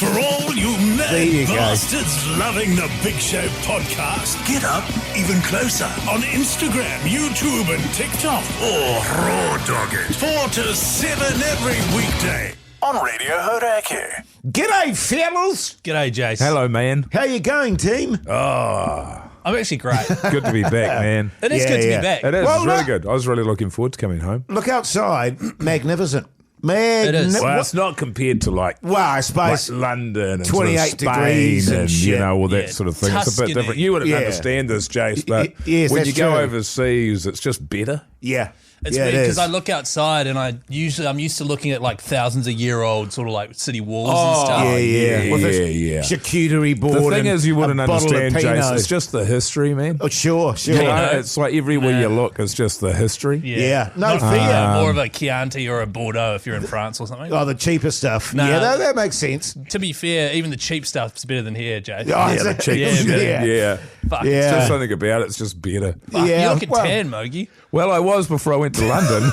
For all you There you mad go. bastards loving the Big Show podcast, get up even closer on Instagram, YouTube and TikTok, or raw dog it 4 to 7 every weekday on Radio Hauraki. G'day, fellas. G'day, Jason. Hello, man. How you going, team? I'm actually great. Good to be back, man. It is Yeah, good to yeah. be back. It is. Well, It's really look- good. I was really looking forward to coming home. Look outside. Magnificent. is. Well, it's not compared to like I suppose. London and 28 sort of Spain degrees and and shit. you know all that Yeah, sort of thing. It's a Tuscany. bit different. You wouldn't Yeah. understand this, Jace, but Yes, when that's you go true. overseas, it's just better. Yeah. It's yeah, weird it because is. I look outside and I'm used to looking at like thousands of year old sort of like city walls and stuff. Yeah. With a yeah. charcuterie board. The thing and is, you wouldn't a bottle of understand, Pinot. Jace. It's just the history, man. Oh, sure. You know, know. it's like everywhere you look, it's just the history. Yeah. No, Not fair. more of a Chianti or a Bordeaux if you're in France or something. Oh, the cheaper stuff. Nah. Yeah, that makes sense. To be fair, even the cheap stuff's better than here, Jay. Oh, Yeah, the cheap Yeah, shit. Yeah. Fuck. Yeah. It's just something about it. It's just better. Fuck, Yeah, you're looking well- tan, Mogi. Well, I was before I went to London.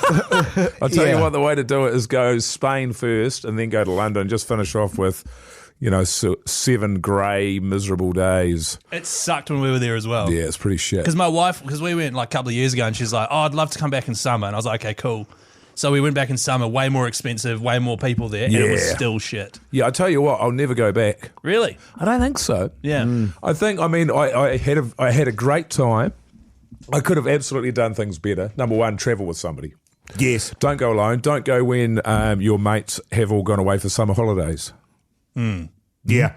I'll tell Yeah. you what, the way to do it is go Spain first and then go to London. Just finish off with, 7 grey, miserable days. It sucked when we were there as well. Yeah, it's pretty shit. Because my wife, because we went like a couple of years ago and she's like, oh, I'd love to come back in summer. And I was like, okay, cool. So we went back in summer, way more expensive, way more people there, and it was Yeah. still shit. Yeah, I tell you what, I'll never go back. Really? I don't think so. Yeah. I had a great time. I could have absolutely done things better. Number one, travel with somebody. Yes. Don't go alone. Don't go when your mates have all gone away for summer holidays. Yeah.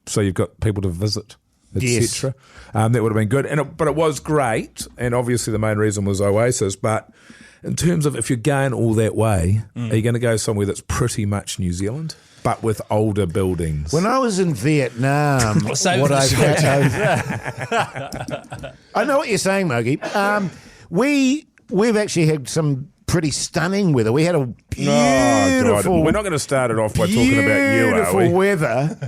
So you've got people to visit, Yes. etc. That would have been good. But it was great, and obviously the main reason was Oasis. But in terms of if you're going all that way, are you going to go somewhere that's pretty much New Zealand, but with older buildings? When I was in Vietnam, save what the I story. I know what you're saying, Mogi. We've actually had some pretty stunning weather. We had a Oh, beautiful. God. We're not going to start it off by talking about you, are we?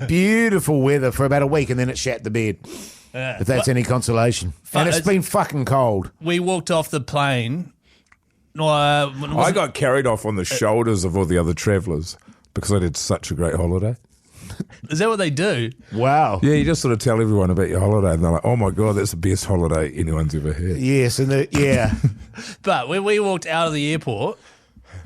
Beautiful weather for about a week, and then it shat the bed. If that's any consolation. And it's been fucking cold. We walked off the plane. I got carried off on the shoulders of all the other travellers because I did such a great holiday. Is that what they do? Wow. Yeah, you just sort of tell everyone about your holiday, and they're like, "Oh my God, that's the best holiday anyone's ever had." Yes, and yeah. But when we walked out of the airport,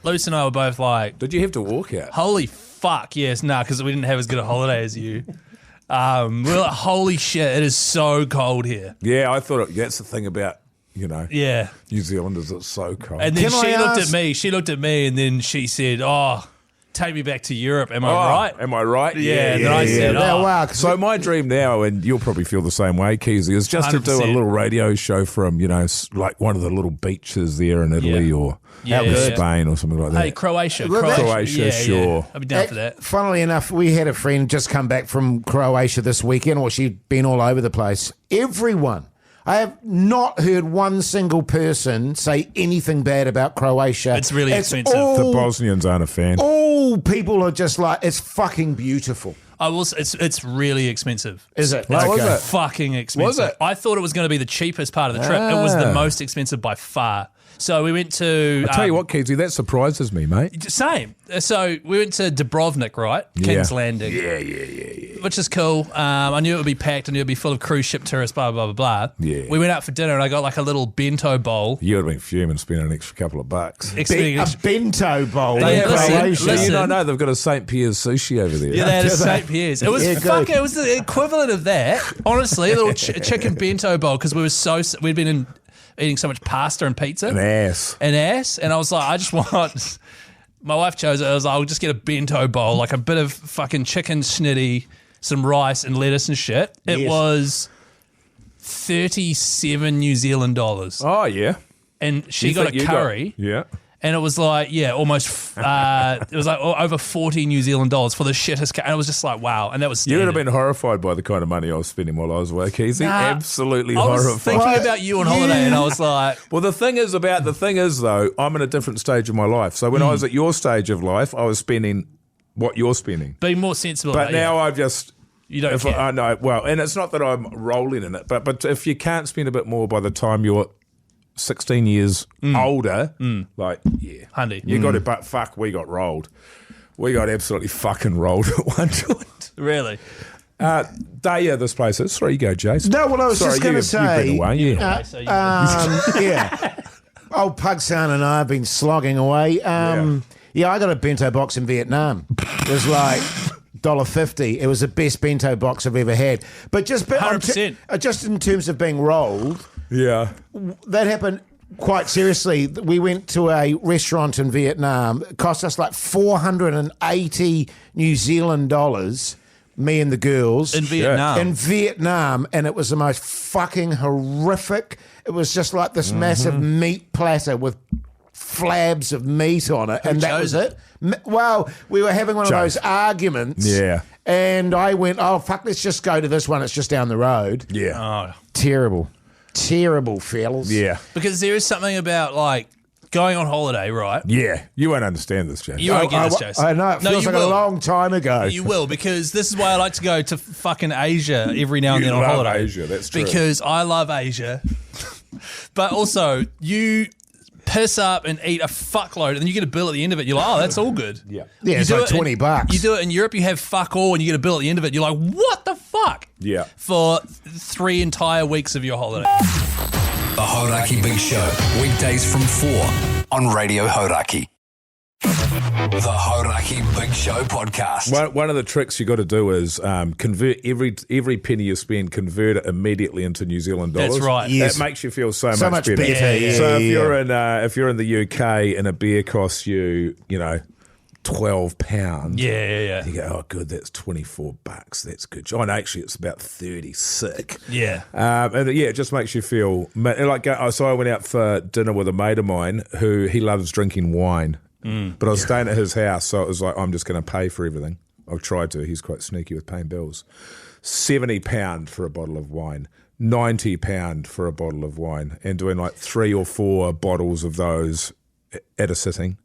Luce and I were both like, Did you have to walk out? holy fuck, yes, because we didn't have as good a holiday as you. We were like, holy shit, it is so cold here. Yeah, I thought that's the thing about Yeah. New Zealanders. It's so cold. And then Can I she looked ask- at me. She looked at me, and then she said, "Oh, take me back to Europe." Am I right? Am I right? Yeah, and then I said, Yeah, "Oh." wow, 'cause So my dream now, and you'll probably feel the same way, Keyzie, is just to do a 100%. little radio show from, like one of the little beaches there in Italy Yeah. or Yeah, or yeah. Spain or something like that. Hey, Croatia. Well, that's- Croatia, yeah, sure. Yeah. I'd be down for that. Funnily enough, we had a friend just come back from Croatia this weekend, or she'd been all over the place. Everyone. I have not heard one single person say anything bad about Croatia. It's really expensive. The Bosnians aren't a fan. All people are just like, it's fucking beautiful. I will. It's really expensive. Is it? How was Okay. it? Fucking expensive. Was it? I thought it was going to be the cheapest part of the trip. It was the most expensive by far. So we went to. I tell you what, Keyzie, that surprises me, mate. Same. So we went to Dubrovnik, right? King's Landing. Yeah. Which is cool. I knew it would be packed. I knew it would be full of cruise ship tourists, blah, blah, blah, blah. Yeah. We went out for dinner and I got like a little bento bowl. You would have been fuming spending an extra couple of bucks. Expecting A bento bowl. They- in listen, Croatia. listen. You don't know, they've got a St. Pierre's sushi over there. Yeah, they had a St. Pierre's. It was Yeah, good. fuck. It was the equivalent of that. Honestly, a little chicken bento bowl because we'd been eating so much pasta and pizza An ass. and I was like, I just want. My wife chose it. I was like, I'll just get a bento bowl, like a bit of fucking chicken snitty, some rice and lettuce and shit. It Yes. was 37 New Zealand dollars, Oh, yeah. and she You got think a you curry. Yeah. And it was like, almost, it was like over 40 New Zealand dollars for the shittest car. And it was just like, wow. And that was You would have standard. been horrified by the kind of money I was spending while I was away, Keyzie. Nah, Absolutely I was horrified. thinking about you on holiday and I was like, Well, the thing is, though, I'm in a different stage of my life. So when I was at your stage of life, I was spending what you're spending. be more sensible But about now I've just... You don't if care. I know, well, and it's not that I'm rolling in it, but if you can't spend a bit more by the time you're 16 years older, like, yeah. Hundy. You got it, but fuck, we got rolled. We got absolutely fucking rolled at one joint. Really? This place is. Sorry, you go, Jason. No, well, I was just going to say... You've been away, yeah. yeah. Old Pugsan and I have been slogging away. I got a bento box in Vietnam. It was like $1.50. It was the best bento box I've ever had. But just 100%. Just in terms of being rolled, Yeah. that happened quite seriously. We went to a restaurant in Vietnam. It cost us like 480 New Zealand dollars. Me and the girls. In Vietnam. In Vietnam, and it was the most fucking horrific. It was just like this massive meat platter with flabs of meat on it, and that was it. Well, we were having one of those arguments. Yeah. And I went, oh, fuck, let's just go to this one. It's just down the road. Yeah. Oh. Terrible, fellas. Yeah. Because there is something about, like, going on holiday, right? Yeah. You won't understand this, Jason. You won't get this, Jason. I know, it feels you like will. a long time ago. You will, because this is why I like to go to fucking Asia every now and then on love holiday. Asia, that's true. Because I love Asia. But also, you piss up and eat a fuckload, and then you get a bill at the end of it. You're like, oh, that's all good. Yeah. Yeah, You it's do like it in- $20. You do it in Europe, you have fuck all, and you get a bill at the end of it. You're like, what the fuck? Yeah. For 3 entire weeks of your holiday. The Hauraki Big Show, weekdays from 4 on Radio Hauraki. The Hauraki Big Show podcast. One of the tricks you got to do is convert every penny you spend, convert it immediately into New Zealand dollars. That's right. Yes. That makes you feel so So much much better. better, yeah, So yeah. if you're in the UK and a beer costs you, £12. Yeah. You go, oh, good, that's $24. That's good. Oh, no, actually, it's about 30. Sick. Yeah. It just makes you feel like. So I went out for dinner with a mate of mine who he loves drinking wine, but I was staying at his house, so it was like I'm just going to pay for everything. I've tried to. He's quite sneaky with paying bills. £70 for a bottle of wine. £90 for a bottle of wine, and doing like 3 or 4 bottles of those at a sitting.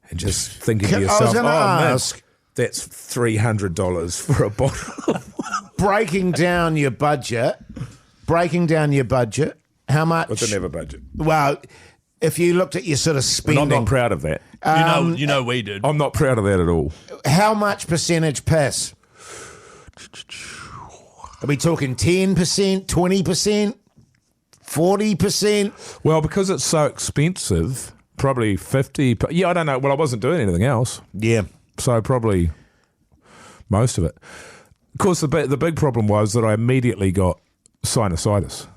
And just thinking to I was yourself, gonna man, ask- that's $300 for a bottle. breaking down your budget, how much? I didn't have a budget. Well, if you looked at your sort of And spending, I'm not proud of that. You know we did. I'm not proud of that at all. how much percentage piss? Are we talking 10%, 20%, 40%? Well, because it's so expensive, probably 50. Yeah, I don't know. Well, I wasn't doing anything else, Yeah. so probably most of it. Of course, the big problem was that I immediately got sinusitis.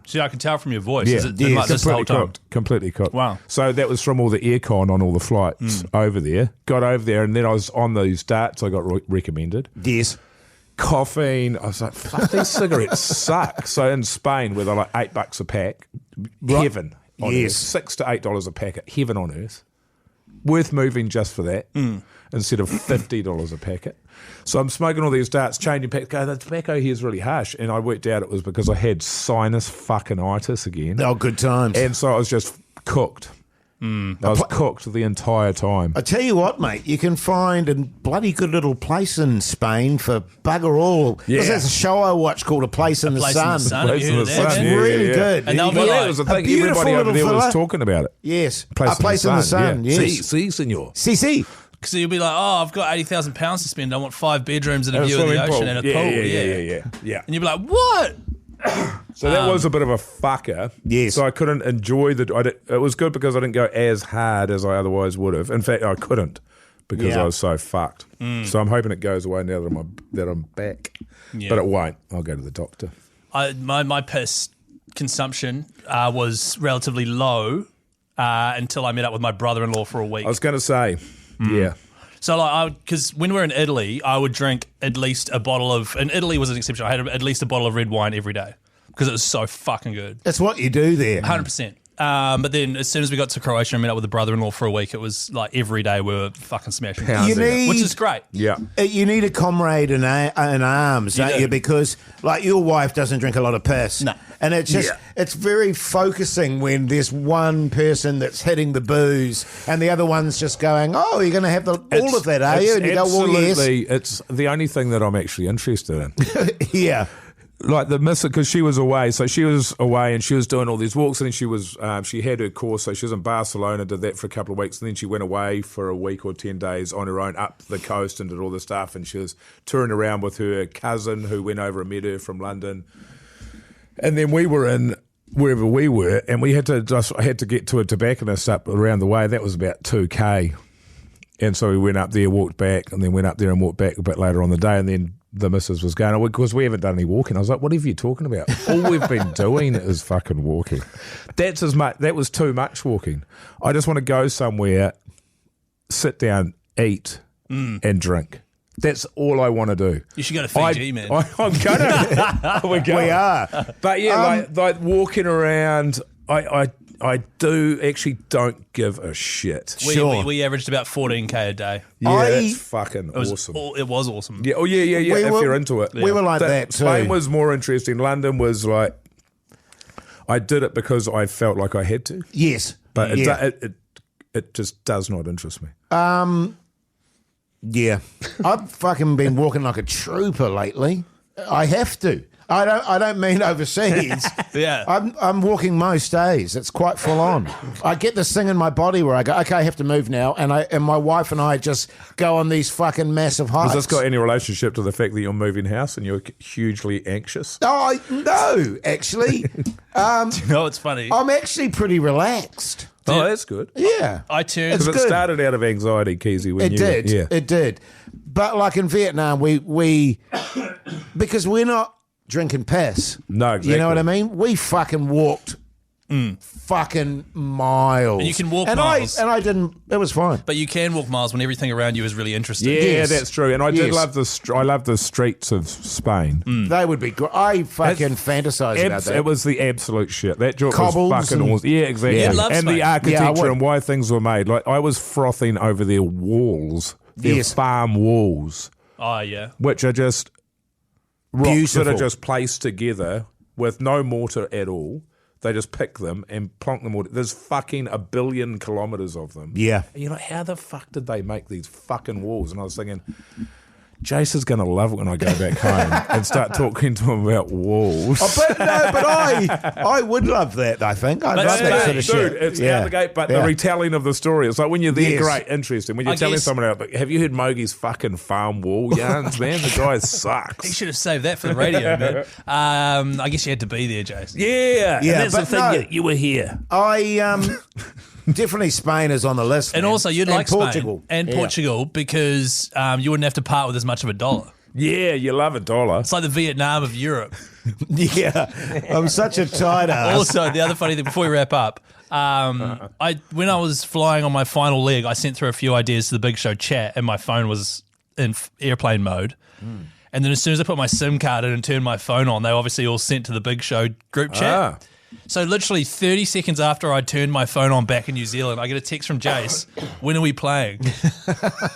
See, I can tell from your voice. Yeah, Has it been like this the whole time? Completely cooked. Wow. So that was from all the aircon on all the flights over there. Got over there, and then I was on those darts I got recommended. Yes. Caffeine. I was like, fuck, these cigarettes suck. So in Spain, where they're like $8 a pack, heaven on Yes. earth, $6 to $8 a packet, heaven on earth. Worth moving just for that instead of $50 a packet. So I'm smoking all these darts, changing packs. Go, the tobacco here is really harsh, and I worked out it was because I had sinus fucking-itis again, Oh, good times. and so I was just cooked. I was cooked the entire time. I tell you what, mate, you can find a bloody good little place in Spain for bugger all. Yeah. There's a show I watch called A Place in the Place in Sun. the Sun. Have you heard of that? It's Yeah. really good. And they'll be Well, like, that was the a thing. beautiful Everybody over there little was fella. talking about it. Yes. Place A Place in the Sun, yes. Si, senor. CC. So you'll be like, oh, I've got £80,000 to spend. I want 5 bedrooms and a And a view of the swimming ocean pool. and a Yeah, pool. yeah. And you'll be like, what? So that was a bit of a fucker. Yes. So I couldn't enjoy it was good because I didn't go as hard as I otherwise would have. In fact, I couldn't because Yeah. I was so fucked. So I'm hoping it goes away now that I'm back. Yeah. But it won't. I'll go to the doctor. My piss consumption was relatively low until I met up with my brother-in-law for a week. I was going to say, yeah. So, because when we were in Italy, I would drink at least a bottle of, and Italy was an exception, I had at least a bottle of red wine every day because it was so fucking good. That's what you do there. 100%. But then as soon as we got to Croatia and met up with the brother-in-law for a week, it was like every day we were fucking smashing. You need, Which is great. Yeah. You need a comrade in arms, don't do. you? Because, like, your wife doesn't drink a lot of piss. No. And it's just, Yeah. it's very focusing when there's one person that's hitting the booze and the other one's just going, oh, you're going to have all of that, are you? And you go, well, yes. It's the only thing that I'm actually interested in. Yeah. like the miss, because she was away. So she was away and she was doing all these walks, and then she was she had her course. So she was in Barcelona, did that for a couple of weeks, and then she went away for a week or 10 days on her own up the coast and did all this stuff. And she was touring around with her cousin who went over and met her from London. And then we were in wherever we were, and I had to get to a tobacconist up around the way. That was about 2K. And so we went up there, walked back, and then went up there and walked back a bit later on the day. And then the missus was going, because we haven't done any walking. I was like, what are you talking about? All we've been doing is fucking walking. That's as much. That was too much walking. I just want to go somewhere, sit down, eat, and drink. That's all I want to do. You should go to Fiji, man. I'm gonna. We are. But yeah, like walking around, I do actually don't give a shit. We averaged about 14K a day. Yeah, that's fucking awesome. It was awesome. Yeah, if you're into it. We were like that too. Spain was more interesting. London was like, I did it because I felt like I had to. Yes. But it just does not interest me. Yeah. I've fucking been walking like a trooper lately. I have to. I don't mean overseas. Yeah. I'm walking most days. It's quite full on. I get this thing in my body where I go, okay, I have to move now, and my wife and I just go on these fucking massive hikes. Has this got any relationship to the fact that you're moving house and you're hugely anxious? Oh, no, actually. Do you know what's funny? I'm actually pretty relaxed. Oh, that's good. Yeah. I turned... Because it started out of anxiety, Keyzie. It did. But like in Vietnam, we because we're not drinking piss. No, exactly. You know what I mean? We fucking walked fucking miles. And you can walk and miles. I didn't, it was fine. But you can walk miles when everything around you is really interesting. Yeah, Yes. that's true. And I did Yes. love I love the streets of Spain. They would be great. I fucking fantasize about that. It was the absolute shit. That job Cobbles was fucking and- awesome. Yeah, exactly. Yeah, love and Spain. the architecture Yeah, I would. and why things were made. Like I was frothing over their walls, their Yes. farm walls, Oh, yeah. which are just rocks Beautiful. that are just placed together with no mortar at all. They just pick them and plonk them all. There's fucking 1 billion kilometres of them. Yeah. And you're like, how the fuck did they make these fucking walls? And I was thinking, Jason's going to love it when I go back home and start talking to him about walls. But I would love that, I think. I'd But love that Spain, sort of Dude, shit. it's out the gate, but the retelling of the story, it's like when you're there, Yes. great, interesting. When you're I telling guess- someone else, like, have you heard Mogi's fucking farm wall yarns, man? The guy sucks. You should have saved that for the radio, man. I guess you had to be there, Jason. Yeah, and Yeah, that's the but thing, no. you were here. I definitely Spain is on the list. And man. also, you'd And like Portugal. Spain and Yeah. Portugal because you wouldn't have to part with as much of a dollar. Yeah, you love $1. It's like the Vietnam of Europe. Yeah, I'm such a tight ass. Also, the other funny thing, before we wrap up, when I was flying on my final leg, I sent through a few ideas to the Big Show chat, and my phone was in airplane mode. And then as soon as I put my SIM card in and turned my phone on, they obviously all sent to the Big Show group chat. So literally 30 seconds after I turned my phone on back in New Zealand, I get a text from Jace, when are we playing?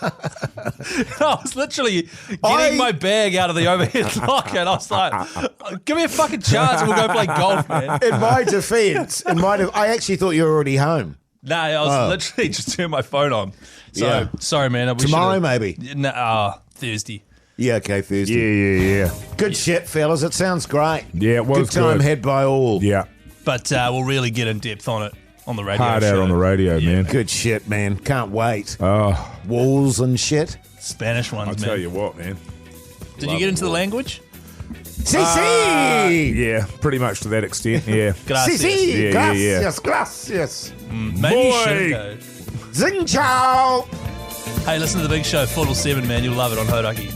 I was literally getting my bag out of the overhead locker and I was like, give me a fucking chance and we'll go play golf, man. In my defence, I actually thought you were already home. No, I was literally just turning my phone on. So, Yeah. sorry, man. We Tomorrow, should've- maybe. No, Thursday. Yeah, okay, Thursday. Yeah. Good shit, fellas. It sounds great. Yeah, it was good time good. had by all. Yeah. But we'll really get in depth on it on the radio Hard show. out on the radio, man. Good shit, man. Can't wait. Oh, Walls and shit. Spanish ones, I'll man. tell you what, man. Did you get into the language? Si, si. Yeah, pretty much to that extent, yeah. Si, Gracias. si. Yeah, Gracias, gracias. Maybe you Boy. should go. Zing chow. Hey, listen to the Big Show, 4 till 7, man. You'll love it on Hauraki.